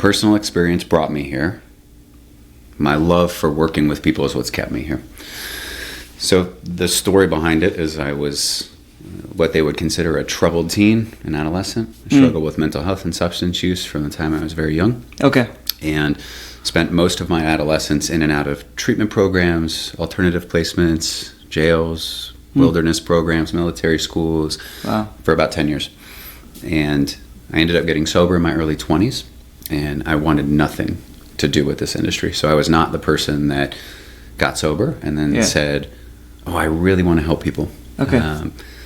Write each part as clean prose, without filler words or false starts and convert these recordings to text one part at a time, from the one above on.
personal experience brought me here. My love for working with people is what's kept me here. So the story behind it is I was what they would consider a troubled teen, an adolescent. I struggled with mental health and substance use from the time I was very young. Okay. And spent most of my adolescence in and out of treatment programs, alternative placements, jails, wilderness programs, military schools, for about 10 years. And I ended up getting sober in my early 20s, and I wanted nothing to do with this industry. So I was not the person that got sober and then said, oh, I really want to help people. Okay.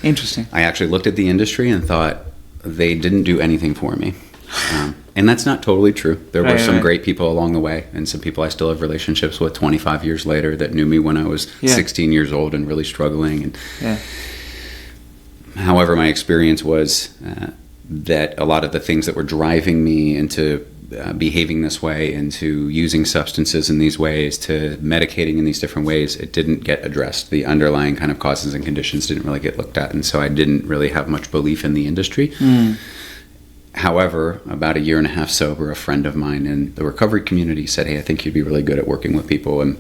Interesting. I actually looked at the industry and thought they didn't do anything for me. And that's not totally true. There were some great people along the way, and some people I still have relationships with 25 years later that knew me when I was 16 years old and really struggling. And however, my experience was that a lot of the things that were driving me into behaving this way, into using substances in these ways, to medicating in these different ways, it didn't get addressed. The underlying kind of causes and conditions didn't really get looked at, and so I didn't really have much belief in the industry. However, about a year and a half sober, a friend of mine in the recovery community said, hey, I think you'd be really good at working with people. And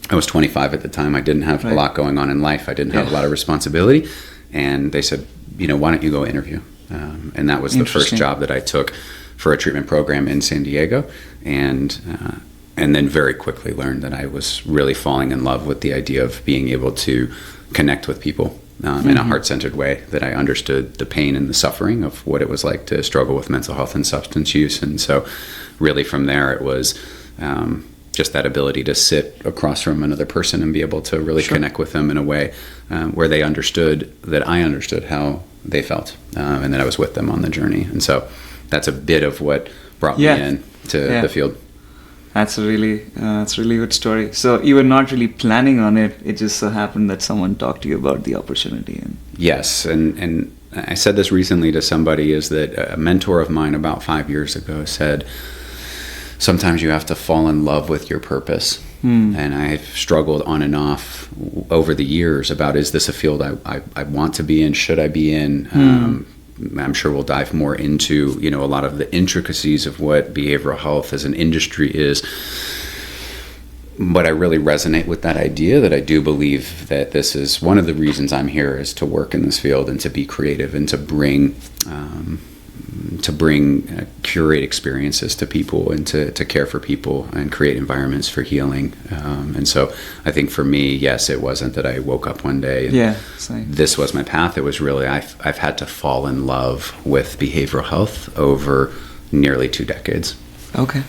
I was 25 at the time. I didn't have a lot going on in life. I didn't have a lot of responsibility. And they said, why don't you go interview? And that was the first job that I took for a treatment program in San Diego. And then very quickly learned that I was really falling in love with the idea of being able to connect with people in a heart-centered way, that I understood the pain and the suffering of what it was like to struggle with mental health and substance use. And so really from there it was just that ability to sit across from another person and be able to really connect with them in a way where they understood that I understood how they felt, and that I was with them on the journey. And so that's a bit of what brought me in to the field. That's a really good story. So you were not really planning on it. It just so happened that someone talked to you about the opportunity. Yes, and I said this recently to somebody, is that a mentor of mine about 5 years ago said, sometimes you have to fall in love with your purpose. And I've struggled on and off over the years about, is this a field I want to be in? Should I be in? I'm sure we'll dive more into, a lot of the intricacies of what behavioral health as an industry is. But I really resonate with that idea, that I do believe that this is one of the reasons I'm here, is to work in this field and to be creative and to bring curate experiences to people and to care for people and create environments for healing. And so I think for me, yes, it wasn't that I woke up one day and this was my path. It was really, I've had to fall in love with behavioral health over nearly 2 decades. Okay.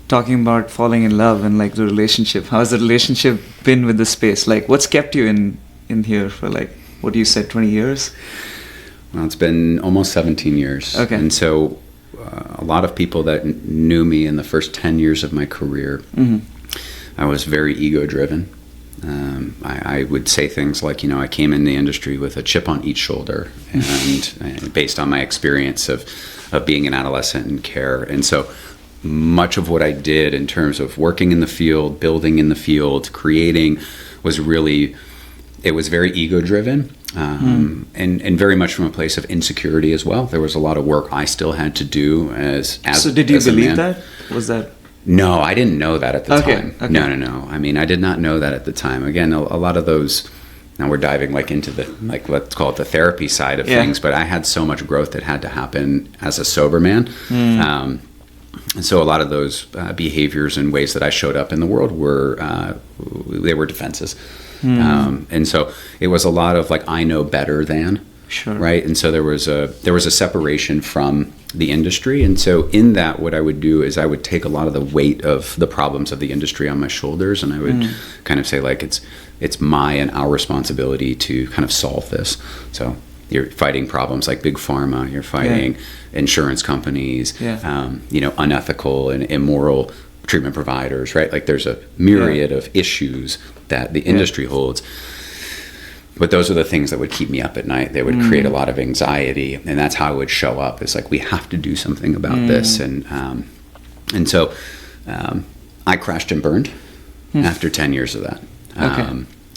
Talking about falling in love and like the relationship, how has the relationship been with the space? Like, what's kept you in here for, like, what you said, 20 years? Well, it's been almost 17 years. Okay. And so a lot of people that knew me in the first 10 years of my career, I was very ego-driven. I would say things like, I came in the industry with a chip on each shoulder, and based on my experience of being an adolescent in care. And so much of what I did in terms of working in the field, building in the field, creating, was really, it was very ego-driven. And very much from a place of insecurity as well. There was a lot of work I still had to do as So did you believe that? Was that? No, I didn't know that at the time. Okay. No. I mean, I did not know that at the time. Again, a lot of those, now we're diving like into the, like, let's call it the therapy side of things, but I had so much growth that had to happen as a sober man. And so a lot of those behaviors and ways that I showed up in the world were, they were defenses. And so it was a lot of like, I know better than, right? And so there was a separation from the industry. And so in that, what I would do is I would take a lot of the weight of the problems of the industry on my shoulders, and I would kind of say, like, it's my and our responsibility to kind of solve this. So you're fighting problems like big pharma, you're fighting insurance companies, unethical and immoral treatment providers, right? Like, there's a myriad of issues that the industry holds. But those are the things that would keep me up at night. They would create a lot of anxiety, and that's how I would show up. It's like, we have to do something about this. And so I crashed and burned after 10 years of that.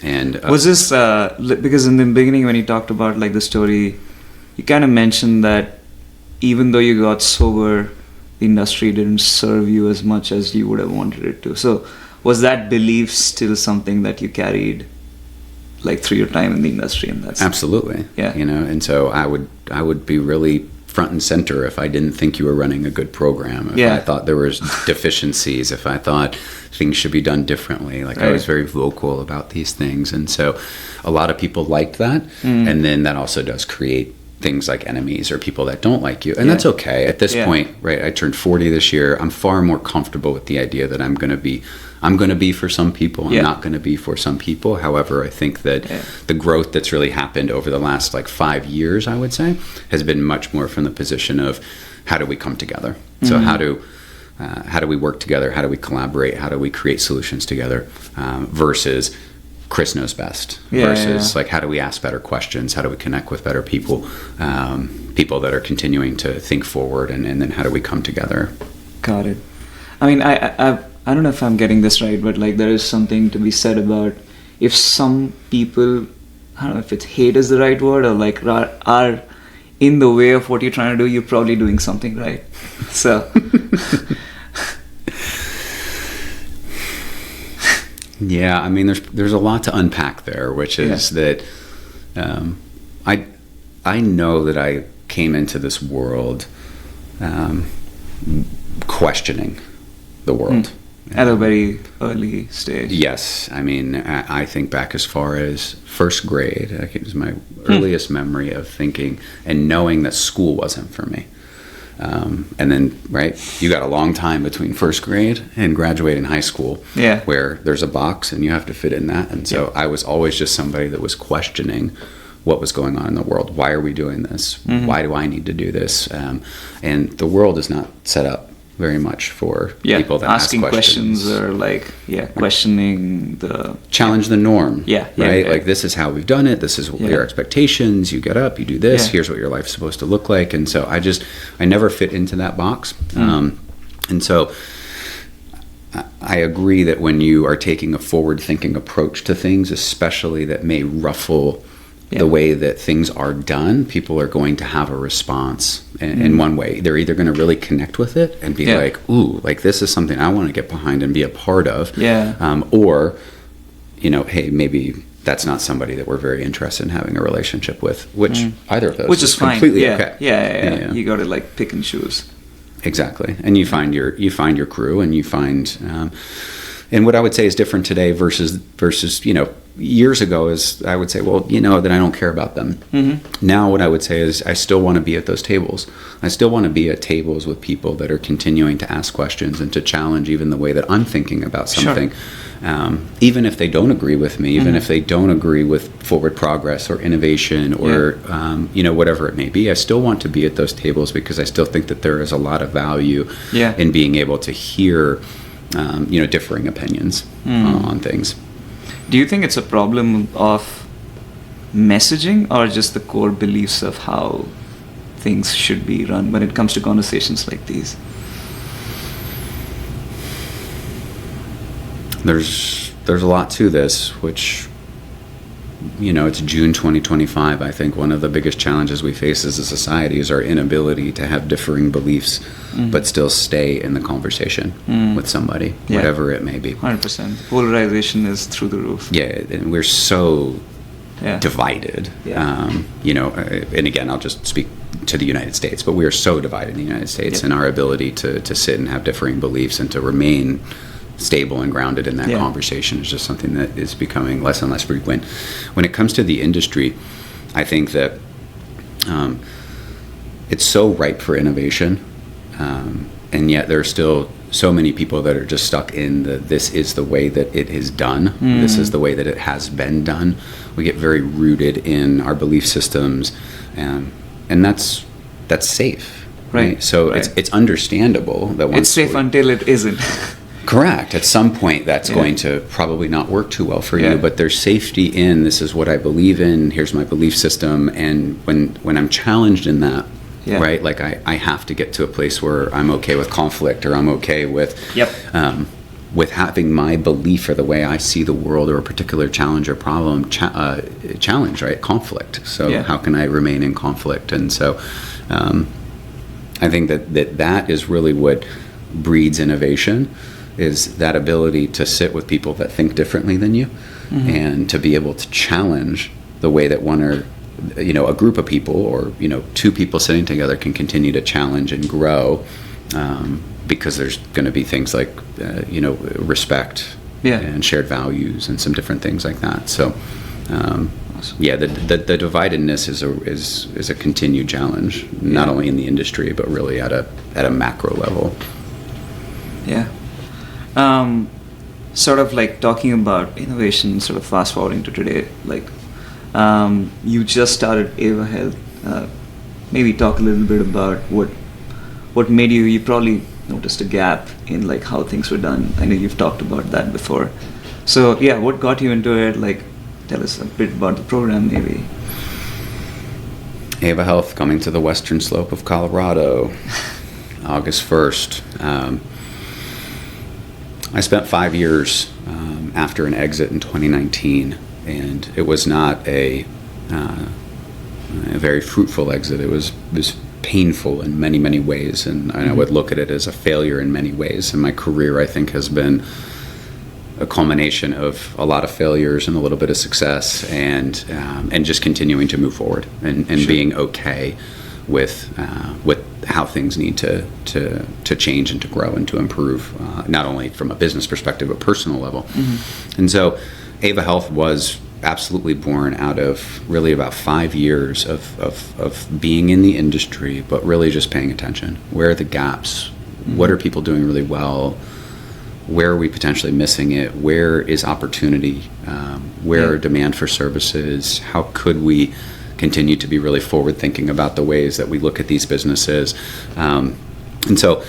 And was this because in the beginning when you talked about like the story, you kind of mentioned that even though you got sober, the industry didn't serve you as much as you would have wanted it to. So was that belief still something that you carried like through your time in the industry? And that's absolutely, yeah. And so I would be really front and center if I didn't think you were running a good program, if I thought there was deficiencies, if I thought things should be done differently. Like I was very vocal about these things, and so a lot of people liked that, and then that also does create things like enemies or people that don't like you, and that's okay at this point, right? I turned 40 this year. I'm far more comfortable with the idea that I'm going to be for some people. I'm not going to be for some people. However, I think that the growth that's really happened over the last like 5 years, I would say, has been much more from the position of how do we come together? So how do we work together? How do we collaborate? How do we create solutions together? Versus Chris knows best. Versus like how do we ask better questions? How do we connect with better people? People that are continuing to think forward, and then how do we come together? Got it. I mean, I don't know if I'm getting this right, but like there is something to be said about if some people, I don't know if it's hate is the right word, or like are in the way of what you're trying to do, you're probably doing something right. So yeah, I mean there's a lot to unpack there, which is that I know that I came into this world questioning the world. At a very early stage. Yes. I mean, I think back as far as first grade. I think it was my earliest memory of thinking and knowing that school wasn't for me. And then, right, you got a long time between first grade and graduating high school where there's a box and you have to fit in that. And so I was always just somebody that was questioning what was going on in the world. Why are we doing this? Why do I need to do this? And the world is not set up very much for people that asking ask questions or like questioning the challenge the norm. Right. Like this is how we've done it. This is your expectations. You get up, you do this. Here's what your life's supposed to look like. And so I never fit into that box. And so I agree that when you are taking a forward-thinking approach to things, especially that may ruffle the way that things are done, people are going to have a response in one way. They're either going to really connect with it and be like, ooh, like this is something I want to get behind and be a part of. Or, hey, maybe that's not somebody that we're very interested in having a relationship with, which either of those which is fine. Completely okay. Yeah. You got to like pick and choose. Exactly. And you find your crew, and you find and what I would say is different today versus years ago is I would say, well, that I don't care about them. Now what I would say is I still want to be at those tables. I still want to be at tables with people that are continuing to ask questions and to challenge even the way that I'm thinking about something. Even if they don't agree with me, even if they don't agree with forward progress or innovation or whatever it may be, I still want to be at those tables because I still think that there is a lot of value in being able to hear differing opinions on things. Do you think it's a problem of messaging or just the core beliefs of how things should be run when it comes to conversations like these? There's a lot to this, which, it's June 2025. I think one of the biggest challenges we face as a society is our inability to have differing beliefs, but still stay in the conversation with somebody, whatever it may be. 100%. Polarization is through the roof. Yeah, and we're so divided. And again, I'll just speak to the United States, but we are so divided in the United States in our ability to sit and have differing beliefs and to remain stable and grounded in that conversation is just something that is becoming less and less frequent. When it comes to the industry, I think that it's so ripe for innovation, and yet there are still so many people that are just stuck in this is the way that it is done. This is the way that it has been done. We get very rooted in our belief systems, and that's safe. Right. So it's understandable that once it's safe until it isn't. Correct. At some point, that's going to probably not work too well for you, but there's safety in this is what I believe in, here's my belief system, and when I'm challenged in that, right, like I have to get to a place where I'm okay with conflict, or I'm okay with having my belief or the way I see the world or a particular challenge or problem, challenge, right, conflict. So how can I remain in conflict? And so I think that is really what breeds innovation, is that ability to sit with people that think differently than you, and to be able to challenge the way that one or a group of people or two people sitting together can continue to challenge and grow, because there's going to be things like respect and shared values and some different things like that. So the dividedness is a continued challenge, not only in the industry but really at a macro level. Sort of like talking about innovation, sort of fast forwarding to today, like you just started Ava Health. Maybe talk a little bit about what made you probably noticed a gap in like how things were done. I know you've talked about that before. So what got you into it? Like, tell us a bit about the program, maybe. Ava Health coming to the western slope of Colorado, August 1st. I spent 5 years after an exit in 2019, and it was not a very fruitful exit. It was painful in many, many ways, and I would look at it as a failure in many ways. And my career, I think, has been a culmination of a lot of failures and a little bit of success, and just continuing to move forward and being okay with how things need to change and to grow and to improve, not only from a business perspective but personal level. And so Ava Health was absolutely born out of really about 5 years of being in the industry, but really just paying attention. Where are the gaps? What are people doing really well? Where are we potentially missing it? Where is opportunity? Where are demand for services? How could we continue to be really forward thinking about the ways that we look at these businesses? And so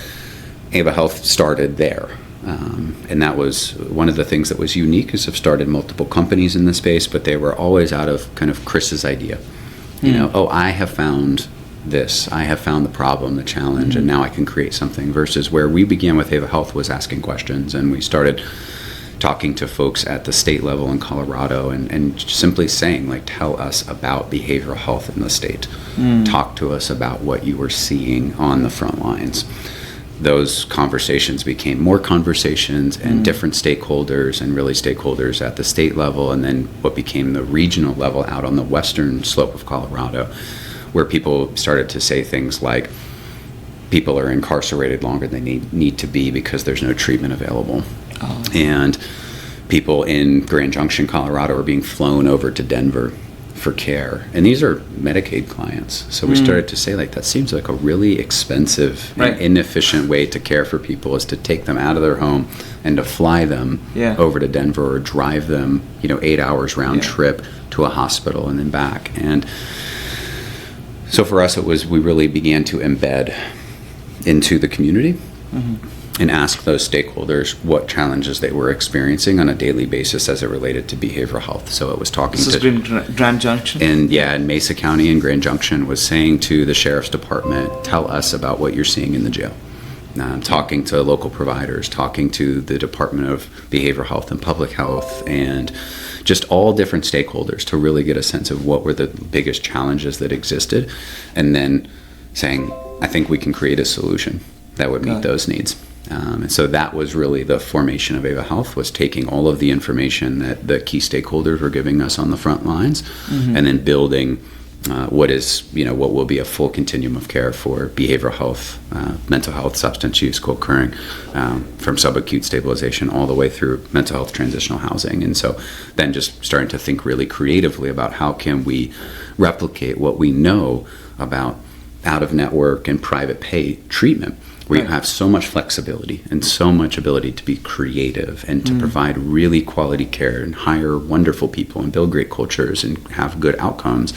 Ava Health started there. And that was one of the things that was unique, is I've started multiple companies in the space, but they were always out of kind of Chris's idea. I have found this, I have found the problem, the challenge, and now I can create something, versus where we began with Ava Health was asking questions, and we started talking to folks at the state level in Colorado and simply saying, like, tell us about behavioral health in the state. Talk to us about what you were seeing on the front lines. Those conversations became more conversations and different stakeholders, and really stakeholders at the state level, and then what became the regional level out on the western slope of Colorado, where people started to say things like, people are incarcerated longer than they need to be because there's no treatment available. And people in Grand Junction, Colorado, are being flown over to Denver for care. And these are Medicaid clients. So we started to say, like, that seems like a really expensive and inefficient way to care for people, is to take them out of their home and to fly them over to Denver, or drive them, 8 hours round trip to a hospital and then back. And so for us, we really began to embed into the community and ask those stakeholders what challenges they were experiencing on a daily basis as it related to behavioral health. So it was talking to Grand Junction, and in Mesa County and Grand Junction, was saying to the sheriff's department, tell us about what you're seeing in the jail. Talking to local providers, talking to the Department of Behavioral Health and Public Health, and just all different stakeholders to really get a sense of what were the biggest challenges that existed, and then saying, I think we can create a solution that would meet those needs. And so that was really the formation of Ava Health, was taking all of the information that the key stakeholders were giving us on the front lines, and then building what will be a full continuum of care for behavioral health, mental health, substance use, co-occurring, from subacute stabilization all the way through mental health transitional housing. And so then just starting to think really creatively about how can we replicate what we know about out-of-network and private pay treatment, where you have so much flexibility and so much ability to be creative and to provide really quality care and hire wonderful people and build great cultures and have good outcomes.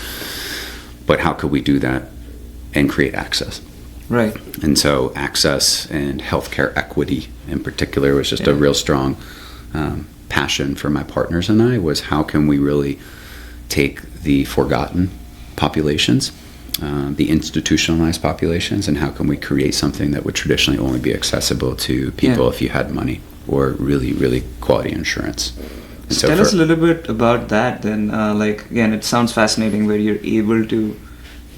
But how could we do that and create access? Right. And so access and healthcare equity in particular was just a real strong passion for my partners and I, was how can we really take the forgotten populations, the institutionalized populations, and how can we create something that would traditionally only be accessible to people if you had money or really, really quality insurance. And so tell us a little bit about that then. Again, it sounds fascinating, where you're able to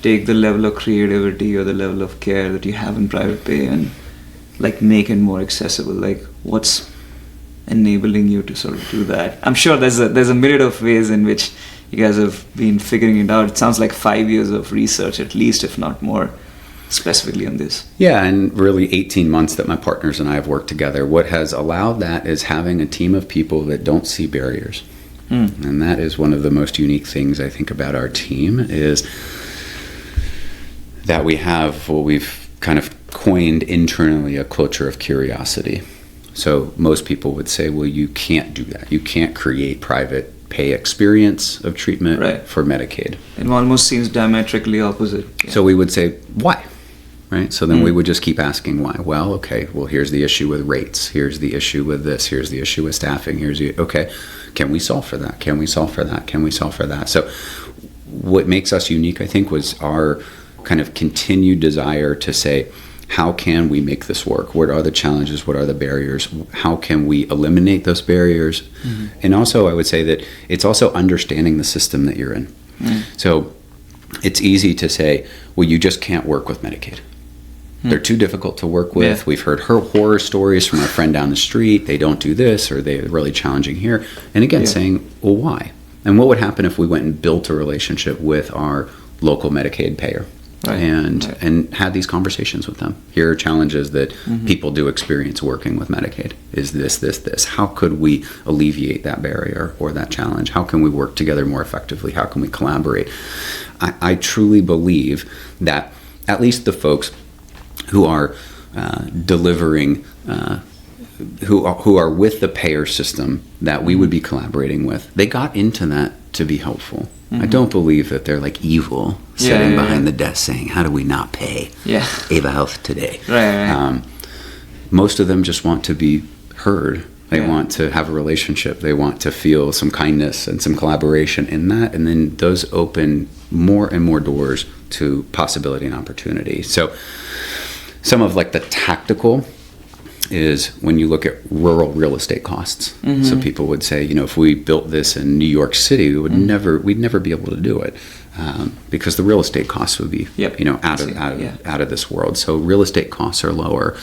take the level of creativity or the level of care that you have in private pay and like make it more accessible? Like what's enabling you to sort of do that? I'm sure there's a myriad of ways in which you guys have been figuring it out. It sounds like 5 years of research at least, if not more, specifically on this. Yeah, and really 18 months that my partners and I have worked together. What has allowed that is having a team of people that don't see barriers. And that is one of the most unique things I think about our team, is that we have what we've kind of coined internally a culture of curiosity. So most people would say, well, you can't do that. You can't create private pay experience of treatment for Medicaid. It almost seems diametrically opposite. Yeah. So we would say, why? Right? So then we would just keep asking why. Well, okay, well, here's the issue with rates. Here's the issue with this. Here's the issue with staffing. Okay, can we solve for that? Can we solve for that? Can we solve for that? So what makes us unique, I think, was our kind of continued desire to say, how can we make this work? What are the challenges? What are the barriers? How can we eliminate those barriers? And also, I would say that it's also understanding the system that you're in. So it's easy to say, well, you just can't work with Medicaid. They're too difficult to work with. Yeah. We've heard horror stories from our friend down the street. They don't do this, or they're really challenging here. And again, saying, well, why? And what would happen if we went and built a relationship with our local Medicaid payer? And had these conversations with them. Here are challenges that people do experience working with Medicaid. Is this? How could we alleviate that barrier or that challenge? How can we work together more effectively? How can we collaborate? I truly believe that at least the folks who are delivering, who are with the payer system that we would be collaborating with, they got into that to be helpful. I don't believe that they're like evil sitting behind the desk saying, how do we not pay Ava Health today? Most of them just want to be heard. They want to have a relationship. They want to feel some kindness and some collaboration in that. And then those open more and more doors to possibility and opportunity. So some of like the tactical is when you look at rural real estate costs. So people would say, if we built this in New York City, we'd never be able to do it because the real estate costs would be, out of this world. So real estate costs are lower.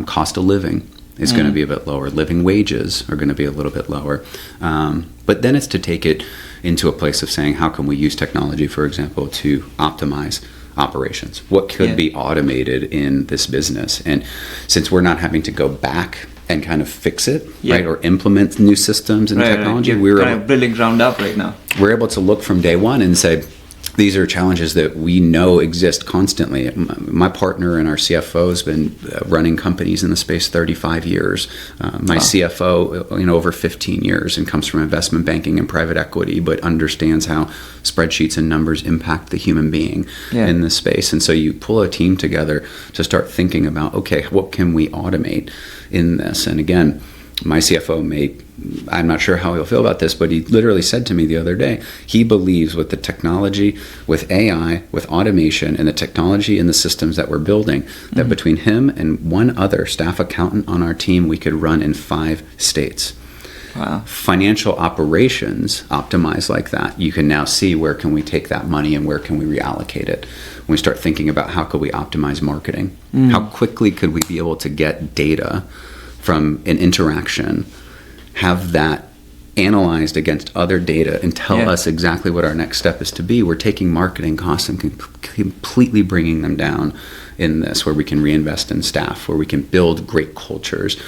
Cost of living is going to be a bit lower. Living wages are going to be a little bit lower. But then it's to take it into a place of saying, how can we use technology, for example, to optimize operations? What could be automated in this business? And since we're not having to go back and kind of fix it, right, or implement new systems and technology, we're kind of building ground up right now. We're able to look from day one and say, these are challenges that we know exist constantly. My partner and our CFO has been running companies in the space 35 years. My CFO, over 15 years, and comes from investment banking and private equity, but understands how spreadsheets and numbers impact the human being in this space. And so you pull a team together to start thinking about, okay, what can we automate in this? And again, my CFO I'm not sure how he'll feel about this, but he literally said to me the other day, he believes with the technology, with AI, with automation, and the technology and the systems that we're building, that between him and one other staff accountant on our team, we could run in 5 states. Wow. Financial operations optimized like that, you can now see where can we take that money and where can we reallocate it. When we start thinking about how could we optimize marketing, how quickly could we be able to get data from an interaction, have that analyzed against other data and tell us exactly what our next step is to be. We're taking marketing costs and completely bringing them down in this, where we can reinvest in staff, where we can build great cultures.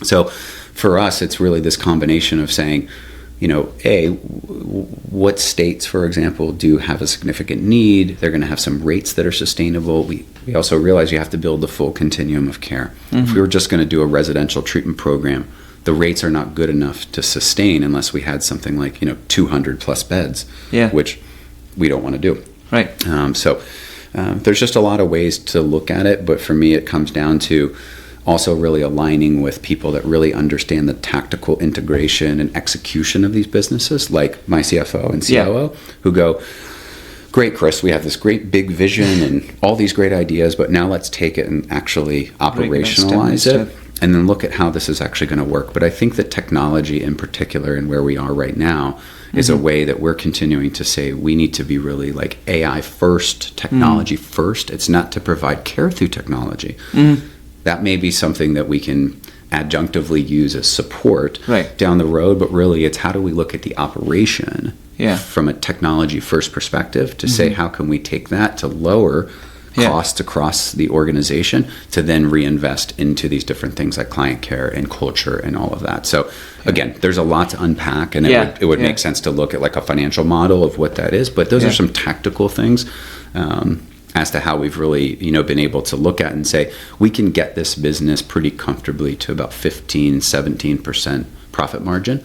So for us, it's really this combination of saying, what states, for example, do have a significant need? They're going to have some rates that are sustainable. We also realize you have to build the full continuum of care. If we were just going to do a residential treatment program, the rates are not good enough to sustain unless we had something like 200 plus beds, which we don't want to do. Right. So there's just a lot of ways to look at it, but for me, it comes down to also really aligning with people that really understand the tactical integration and execution of these businesses, like my CFO and COO, who go, great, Chris, we have this great big vision and all these great ideas, but now let's take it and actually operationalize it. and then look at how this is actually going to work. But I think that technology in particular, and where we are right now, is a way that we're continuing to say we need to be really like AI first, technology first. It's not to provide care through technology. That may be something that we can adjunctively use as support down the road, but really it's how do we look at the operation from a technology first perspective to say how can we take that to lower costs across the organization to then reinvest into these different things like client care and culture and all of that. So again, there's a lot to unpack, and it would make sense to look at like a financial model of what that is, but those are some tactical things as to how we've really, been able to look at and say we can get this business pretty comfortably to about 15-17% profit margin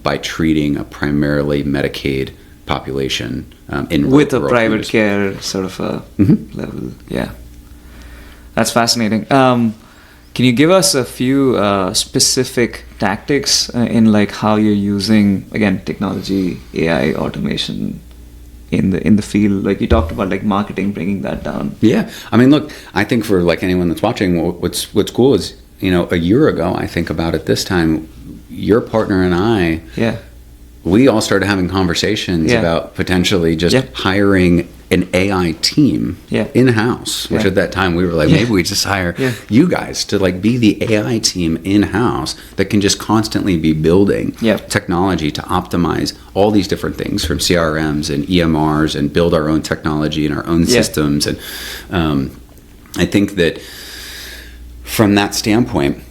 by treating a primarily Medicaid population with a private care sort of a level. That's fascinating. Can you give us a few specific tactics in like how you're using, again, technology, AI, automation in the field? Like you talked about like marketing, bringing that down. I mean, look, I think for like anyone that's watching, what's cool is, a year ago, I think about at this time, your partner and I, we all started having conversations about potentially just hiring an AI team in-house, which at that time we were like, maybe we just hire you guys to like be the AI team in-house that can just constantly be building technology to optimize all these different things from CRMs and EMRs and build our own technology and our own systems. And I think that from that standpoint,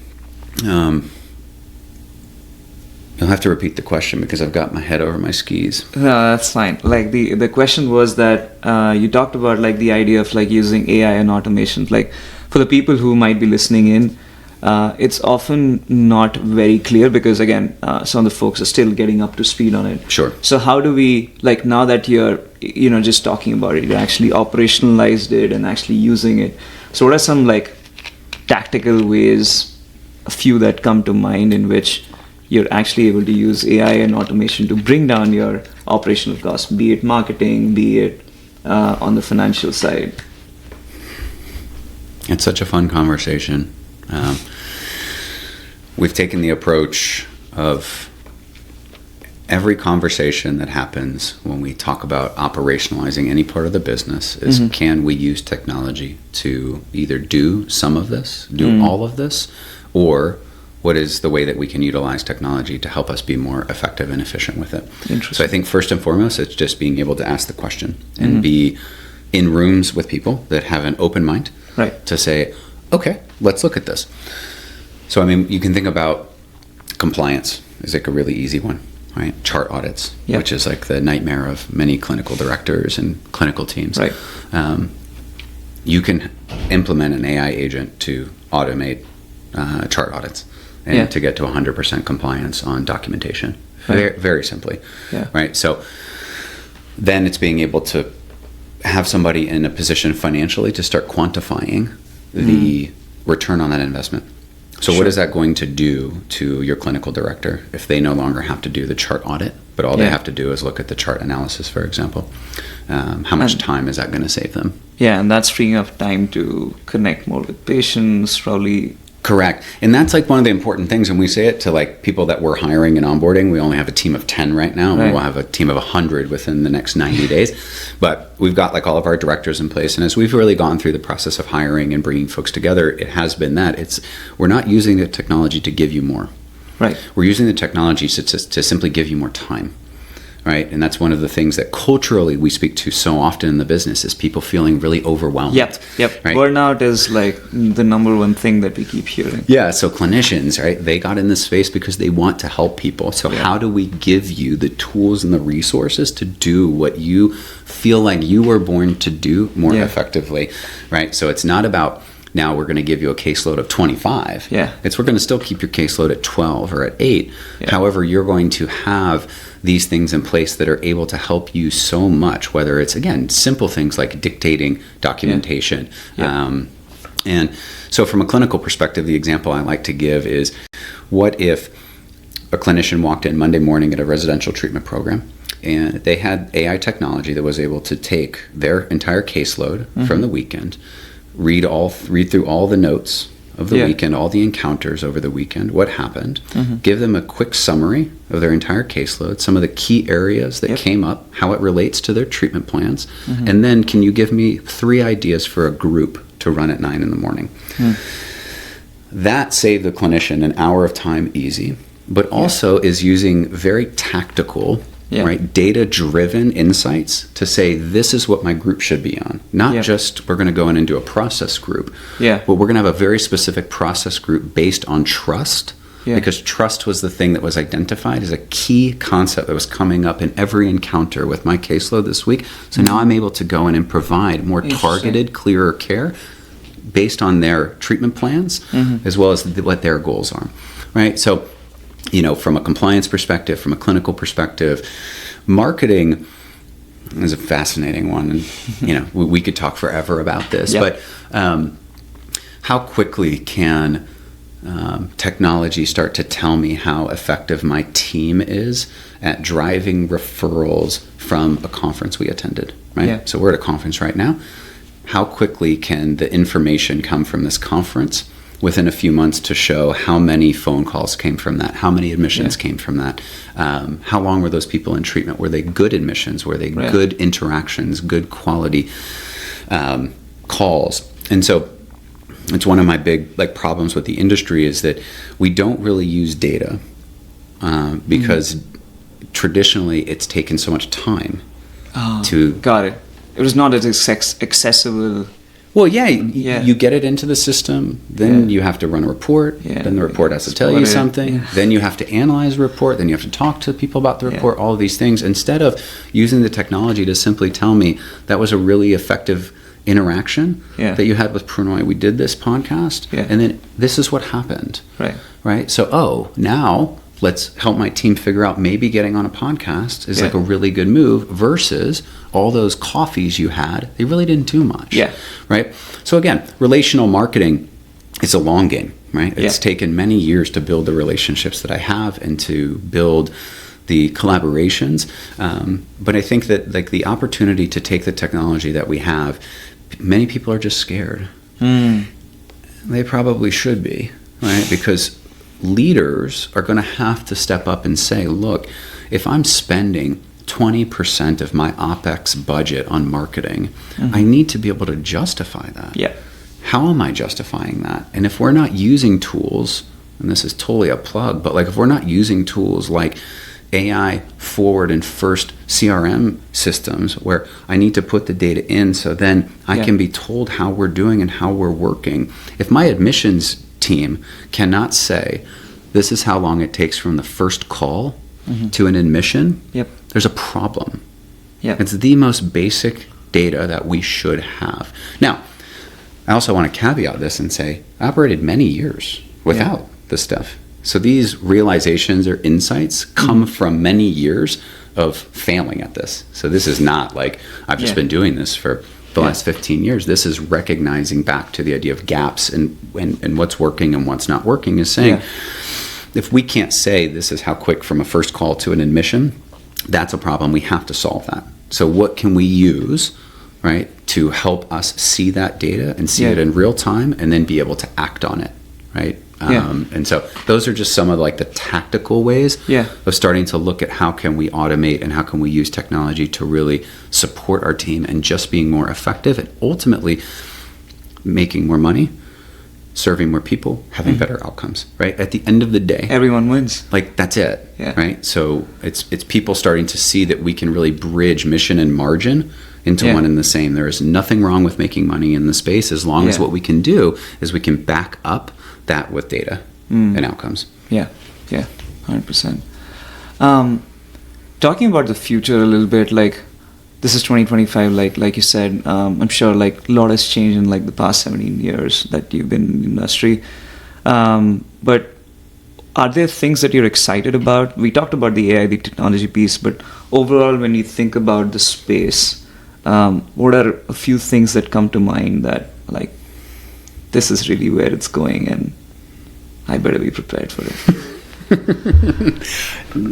you'll have to repeat the question because I've got my head over my skis. No, that's fine. Like the question was that you talked about like the idea of like using AI and automation. Like for the people who might be listening in, it's often not very clear because again, some of the folks are still getting up to speed on it. Sure. So how do we, like now that you're, just talking about it, you actually operationalized it and actually using it. So what are some like tactical ways, a few that come to mind in which you're actually able to use AI and automation to bring down your operational costs, be it marketing, be it on the financial side? It's such a fun conversation. We've taken the approach of every conversation that happens when we talk about operationalizing any part of the business is can we use technology to either do some of this, do all of this, or what is the way that we can utilize technology to help us be more effective and efficient with it. So I think first and foremost, it's just being able to ask the question and be in rooms with people that have an open mind to say, okay, let's look at this. So, I mean, you can think about compliance is like a really easy one, right? Chart audits, which is like the nightmare of many clinical directors and clinical teams. You can implement an AI agent to automate chart audits and to get to 100% compliance on documentation, very, very simply, right? So then it's being able to have somebody in a position financially to start quantifying the return on that investment. So what is that going to do to your clinical director if they no longer have to do the chart audit, but all they have to do is look at the chart analysis, for example? How much time is that going to save them? Yeah, and that's freeing up time to connect more with patients, probably. Correct. And that's like one of the important things when we say it to like people that we're hiring and onboarding. We only have a team of 10 right now. We will have a team of 100 within the next 90 days. But we've got like all of our directors in place. And as we've really gone through the process of hiring and bringing folks together, it has been that we're not using the technology to give you more. We're using the technology to simply give you more time. Right. And that's one of the things that culturally we speak to so often in the business is people feeling really overwhelmed. Right? Burnout is like the number one thing that we keep hearing. Yeah. So clinicians, right, they got in this space because they want to help people. So how do we give you the tools and the resources to do what you feel like you were born to do more effectively? Right. So it's not about now we're going to give you a caseload of 25. We're going to still keep your caseload at 12 or at 8. However, you're going to have these things in place that are able to help you so much, whether it's, again, simple things like dictating documentation. And so from a clinical perspective, the example I like to give is what if a clinician walked in Monday morning at a residential treatment program and they had AI technology that was able to take their entire caseload from the weekend, read through all the notes of the weekend, all the encounters over the weekend, what happened, give them a quick summary of their entire caseload, some of the key areas that came up, how it relates to their treatment plans, and then can you give me 3 ideas for a group to run at 9 in the morning? That saved the clinician an hour of time easy, but also is using very tactical, right, data-driven insights to say, this is what my group should be on. Not just, we're going to go in and do a process group, but we're going to have a very specific process group based on trust, because trust was the thing that was identified as a key concept that was coming up in every encounter with my caseload this week. So now I'm able to go in and provide more targeted, clearer care based on their treatment plans, as well as what their goals are, right? So, you know, from a compliance perspective, from a clinical perspective, marketing is a fascinating one. And, you know, we could talk forever about this, but how quickly can technology start to tell me how effective my team is at driving referrals from a conference we attended, right? So we're at a conference right now. How quickly can the information come from this conference within a few months to show how many phone calls came from that, how many admissions came from that, how long were those people in treatment? Were they good admissions? Were they good interactions, good quality calls? And so it's one of my big problems with the industry is that we don't really use data because traditionally it's taken so much time to... Got it. It was not as accessible. Well, you get it into the system, then you have to run a report, then the report has to tell you something, then you have to analyze the report, then you have to talk to people about the report, all of these things, instead of using the technology to simply tell me that was a really effective interaction that you had with Pranoy. We did this podcast, and then this is what happened. Right? So, now let's help my team figure out maybe getting on a podcast is like a really good move versus all those coffees you had. They really didn't do much. Right? So again, relational marketing is a long game, right? It's taken many years to build the relationships that I have and to build the collaborations. But I think that the opportunity to take the technology that we have, many people are just scared. They probably should be, right? Because leaders are going to have to step up and say, look, if I'm spending 20% of my OPEX budget on marketing, I need to be able to justify that. How am I justifying that? And if we're not using tools, and this is totally a plug, but if we're not using tools like AI forward and first CRM systems where I need to put the data in so then I can be told how we're doing and how we're working. If my admissions team cannot say this is how long it takes from the first call to an admission, there's a problem. It's the most basic data that we should have. Now, I also want to caveat this and say I operated many years without this stuff. So these realizations or insights come from many years of failing at this. So this is not like I've just been doing this for the last 15 years. This is recognizing back to the idea of gaps and what's working and what's not working is saying, if we can't say this is how quick from a first call to an admission, that's a problem. We have to solve that. So what can we use, right, to help us see that data and see it in real time and then be able to act on it, right? And so those are just some of the tactical ways of starting to look at how can we automate and how can we use technology to really support our team and just being more effective and ultimately making more money, serving more people, having better outcomes, right? At the end of the day, everyone wins. That's it, right? So it's people starting to see that we can really bridge mission and margin into one and the same. There is nothing wrong with making money in the space as long as what we can do is we can back up that with data and outcomes. 100%. Talking about the future a little bit, this is 2025, like you said, I'm sure a lot has changed in the past 17 years that you've been in the industry. But are there things that you're excited about? We talked about the AI, the technology piece, but overall, when you think about the space, what are a few things that come to mind that this is really where it's going and I better be prepared for it?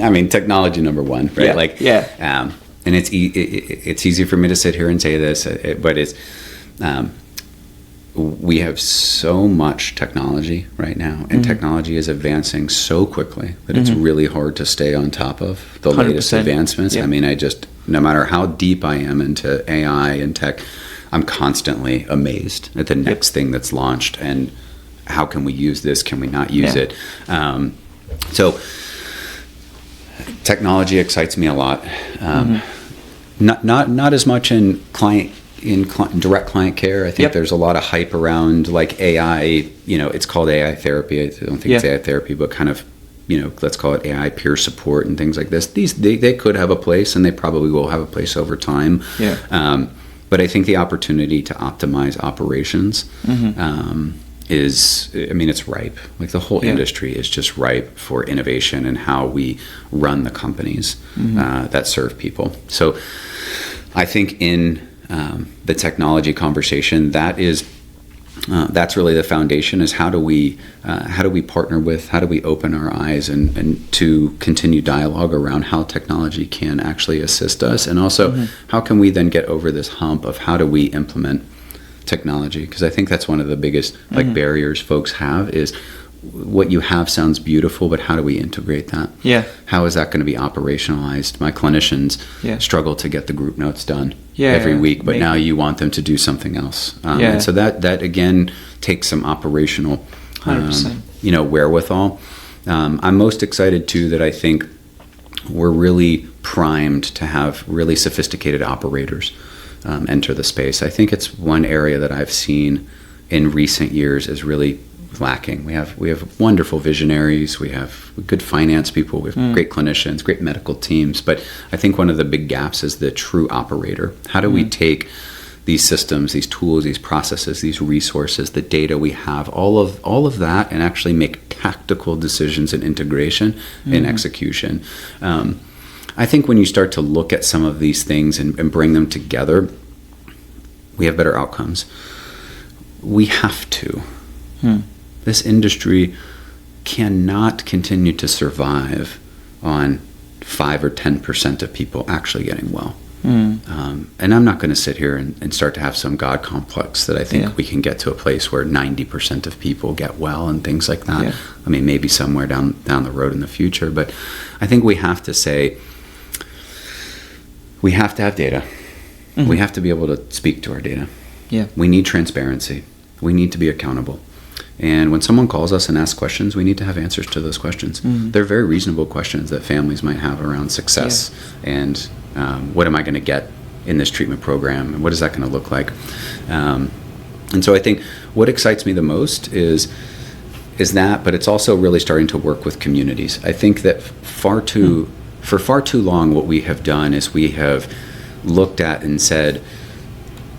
I mean, technology number one, right? And it's easy for me to sit here and say this, but it's we have so much technology right now, and technology is advancing so quickly that it's really hard to stay on top of the latest advancements. Yep. I mean, no matter how deep I am into AI and tech, I'm constantly amazed at the next thing that's launched, and how can we use this? Can we not use it? So technology excites me a lot. Not as much in direct client care. I think there's a lot of hype around like AI. It's called AI therapy. I don't think it's AI therapy, but kind of, let's call it AI peer support and things like this. They could have a place, and they probably will have a place over time. But I think the opportunity to optimize operations it's ripe. Like the whole industry is just ripe for innovation and how we run the companies that serve people. So I think in the technology conversation, that's really the foundation, is how do we partner with, how do we open our eyes and to continue dialogue around how technology can actually assist us, and also how can we then get over this hump of how do we implement technology, because I think that's one of the biggest barriers folks have, is what you have sounds beautiful, but how do we integrate that? How is that going to be operationalized? My clinicians struggle to get the group notes done every week, but now you want them to do something else. And so that again takes some operational wherewithal. I'm most excited too that I think we're really primed to have really sophisticated operators enter the space. I think it's one area that I've seen in recent years is really lacking. We have wonderful visionaries, we have good finance people, we have great clinicians, great medical teams, but I think one of the big gaps is the true operator. How do we take these systems, these tools, these processes, these resources, the data we have, all of that, and actually make tactical decisions in integration and execution? I think when you start to look at some of these things and bring them together, we have better outcomes. We have to. This industry cannot continue to survive on 5 or 10% of people actually getting well. And I'm not going to sit here and start to have some God complex that I think we can get to a place where 90% of people get well and things like that. I mean, maybe somewhere down the road in the future, but I think we have to say, we have to have data. We have to be able to speak to our data. We need transparency. We need to be accountable. And when someone calls us and asks questions, we need to have answers to those questions. They're very reasonable questions that families might have around success and what am I going to get in this treatment program, and what is that going to look like? And so I think what excites me the most is that, but it's also really starting to work with communities. I think that for far too long, what we have done is we have looked at and said,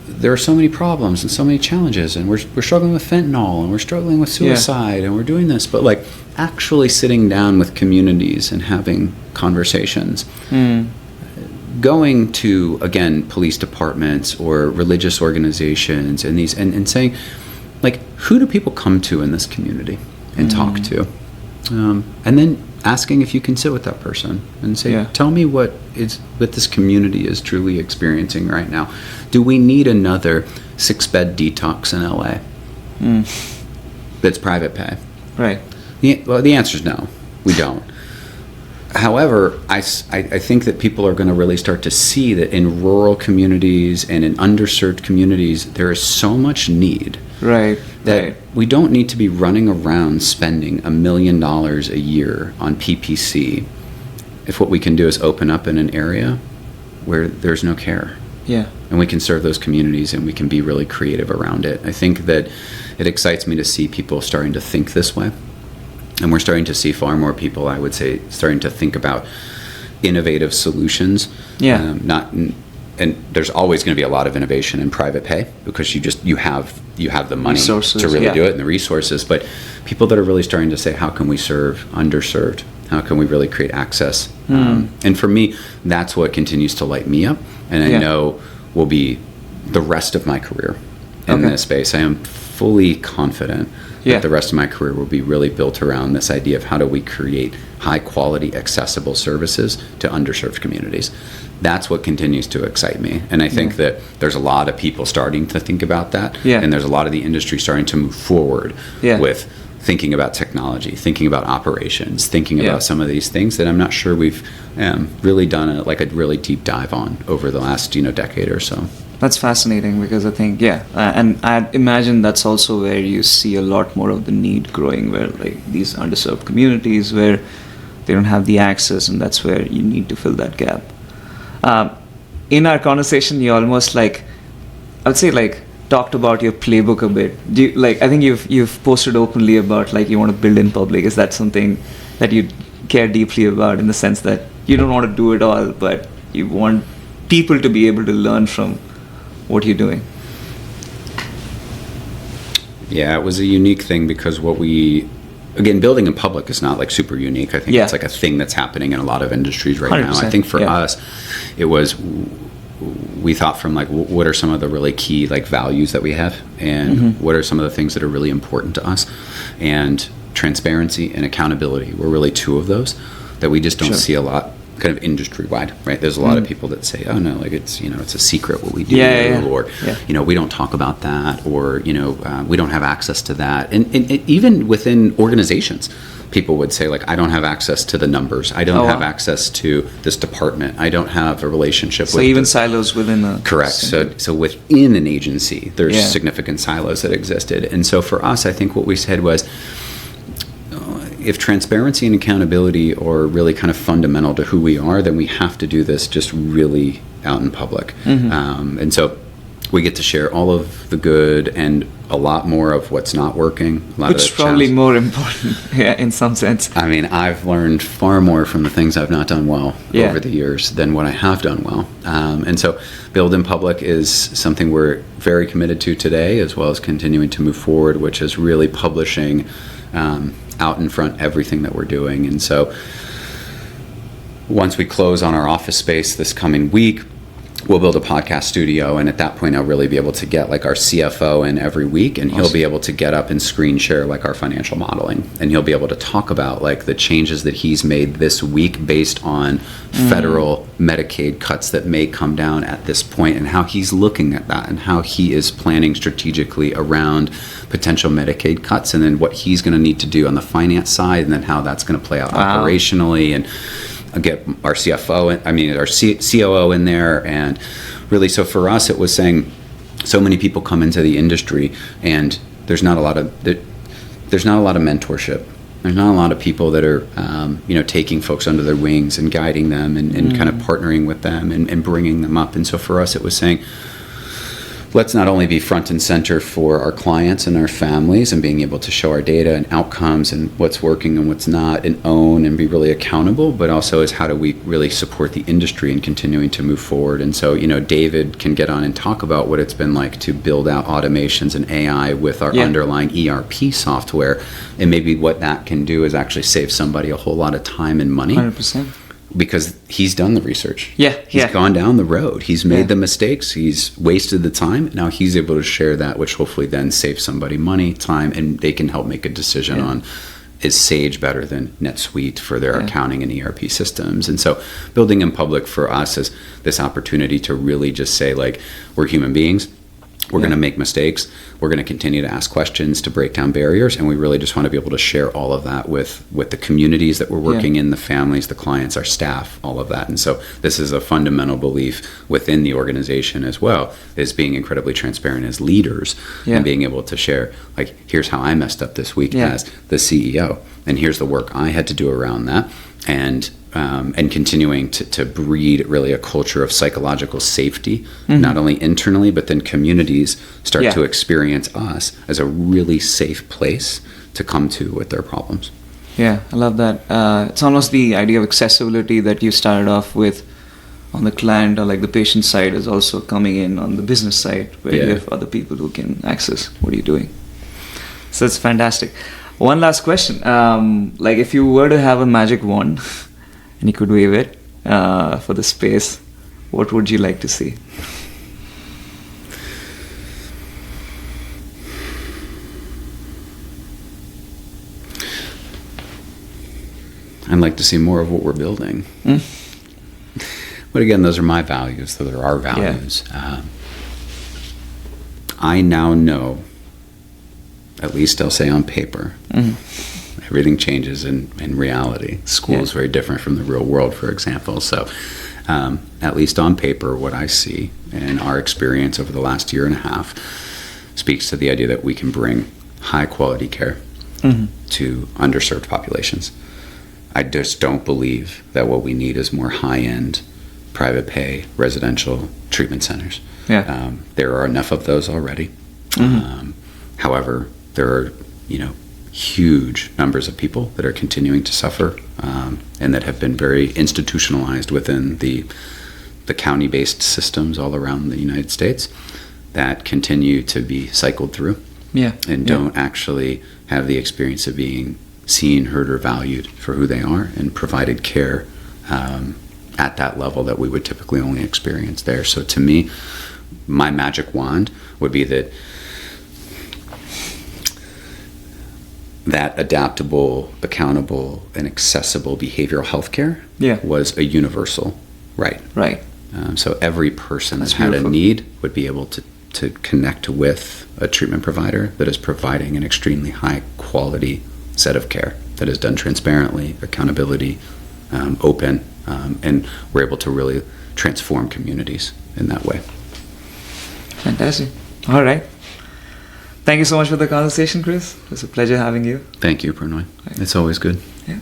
there are so many problems and so many challenges, and we're struggling with fentanyl, and we're struggling with suicide, and we're doing this, but like actually sitting down with communities and having conversations, going to, again, police departments or religious organizations and saying, like, who do people come to in this community and talk to? And then asking if you can sit with that person and say, tell me what this community is truly experiencing right now. Do we need another 6-bed detox in LA that's private pay? Right. The answer is no, we don't. However, I think that people are going to really start to see that in rural communities and in underserved communities, there is so much need. That we don't need to be running around spending $1 million a year on PPC if what we can do is open up in an area where there's no care. And we can serve those communities, and we can be really creative around it. I think that it excites me to see people starting to think this way. And we're starting to see far more people, I would say, starting to think about innovative solutions. And there's always going to be a lot of innovation in private pay, because you have the money to really do it and the resources. But people that are really starting to say, how can we serve underserved? How can we really create access? And for me, that's what continues to light me up, and I know will be the rest of my career in this space. I am fully confident that the rest of my career will be really built around this idea of how do we create high quality, accessible services to underserved communities. That's what continues to excite me. And I think that there's a lot of people starting to think about that. Yeah. And there's a lot of the industry starting to move forward with thinking about technology, thinking about operations, thinking about some of these things that I'm not sure we've really done a really deep dive on over the last decade or so. That's fascinating because I think and I imagine that's also where you see a lot more of the need growing, where like these underserved communities where they don't have the access, and that's where you need to fill that gap. In our conversation, you almost I would say talked about your playbook a bit. Do you, I think you've posted openly about you want to build in public. Is that something that you care deeply about, in the sense that you don't want to do it all, but you want people to be able to learn from what you're doing? Yeah, it was a unique thing because building in public is not super unique. I think it's a thing that's happening in a lot of industries right now. I think for us, it was, we thought from what are some of the really key values that we have, and what are some of the things that are really important to us, and transparency and accountability were really two of those that we just don't see a lot kind of industry wide, right? There's a lot of people that say, oh no, it's it's a secret what we do, or we don't talk about that, or we don't have access to that, and even within organizations, people would say I don't have access to the numbers, I don't have access to this department, I don't have a relationship with even silos within a correct. So within an agency, there's significant silos that existed, and so for us, I think what we said was, if transparency and accountability are really kind of fundamental to who we are, then we have to do this just really out in public. And so we get to share all of the good and a lot more of what's not working. Which is probably more important, in some sense. I mean, I've learned far more from the things I've not done well over the years than what I have done well. And so Build in Public is something we're very committed to today, as well as continuing to move forward, which is really publishing out in front everything that we're doing. And so once we close on our office space this coming week, we'll build a podcast studio, and at that point I'll really be able to get our CFO in every week, and he'll be able to get up and screen share our financial modeling, and he'll be able to talk about the changes that he's made this week based on federal Medicaid cuts that may come down at this point, and how he's looking at that, and how he is planning strategically around potential Medicaid cuts, and then what he's going to need to do on the finance side, and then how that's going to play out operationally. And I'll get our our COO in there, and really, so for us, it was saying, so many people come into the industry, and there's not a lot of mentorship. There's not a lot of people that are, taking folks under their wings and guiding them, and kind of partnering with them and bringing them up. And so for us, it was saying, let's not only be front and center for our clients and our families, and being able to show our data and outcomes and what's working and what's not, and own and be really accountable, but also is how do we really support the industry and continuing to move forward. And so, David can get on and talk about what it's been like to build out automations and AI with our underlying ERP software, and maybe what that can do is actually save somebody a whole lot of time and money. 100%. Because he's done the research. He's Yeah. gone down the road. He's made the mistakes. He's wasted the time. Now he's able to share that, which hopefully then saves somebody money, time, and they can help make a decision on, is Sage better than NetSuite for their accounting and ERP systems? And so Building in Public for us is this opportunity to really just say, we're human beings. We're going to make mistakes. We're going to continue to ask questions to break down barriers, and we really just want to be able to share all of that with the communities that we're working in, the families, the clients, our staff, all of that. And so this is a fundamental belief within the organization as well, is being incredibly transparent as leaders, and being able to share, here's how I messed up this week as the CEO, and here's the work I had to do around that. And continuing to breed really a culture of psychological safety, not only internally, but then communities start to experience us as a really safe place to come to with their problems. Yeah, I love that. It's almost the idea of accessibility that you started off with on the client or the patient side is also coming in on the business side, where you have other people who can access what you're doing. So it's fantastic. One last question. If you were to have a magic wand and you could wave it for the space, what would you like to see? I'd like to see more of what we're building. But again, those are my values. Those are our values. Yeah. I now know, at least I'll say on paper, everything changes in reality. School is very different from the real world, for example. So at least on paper, what I see and our experience over the last year and a half speaks to the idea that we can bring high quality care to underserved populations. I just don't believe that what we need is more high-end private pay residential treatment centers. Yeah. There are enough of those already. However, there are, huge numbers of people that are continuing to suffer and that have been very institutionalized within the county-based systems all around the United States that continue to be cycled through and don't actually have the experience of being seen, heard, or valued for who they are and provided care at that level that we would typically only experience there. So to me, my magic wand would be that adaptable, accountable, and accessible behavioral health care was a universal right. Right. So every person That's that had beautiful. a need would be able to connect with a treatment provider that is providing an extremely high quality set of care that is done transparently, accountability, open, and we're able to really transform communities in that way. Fantastic. All right. Thank you so much for the conversation, Chris. It was a pleasure having you. Thank you, Pranoy. It's always good. Yeah.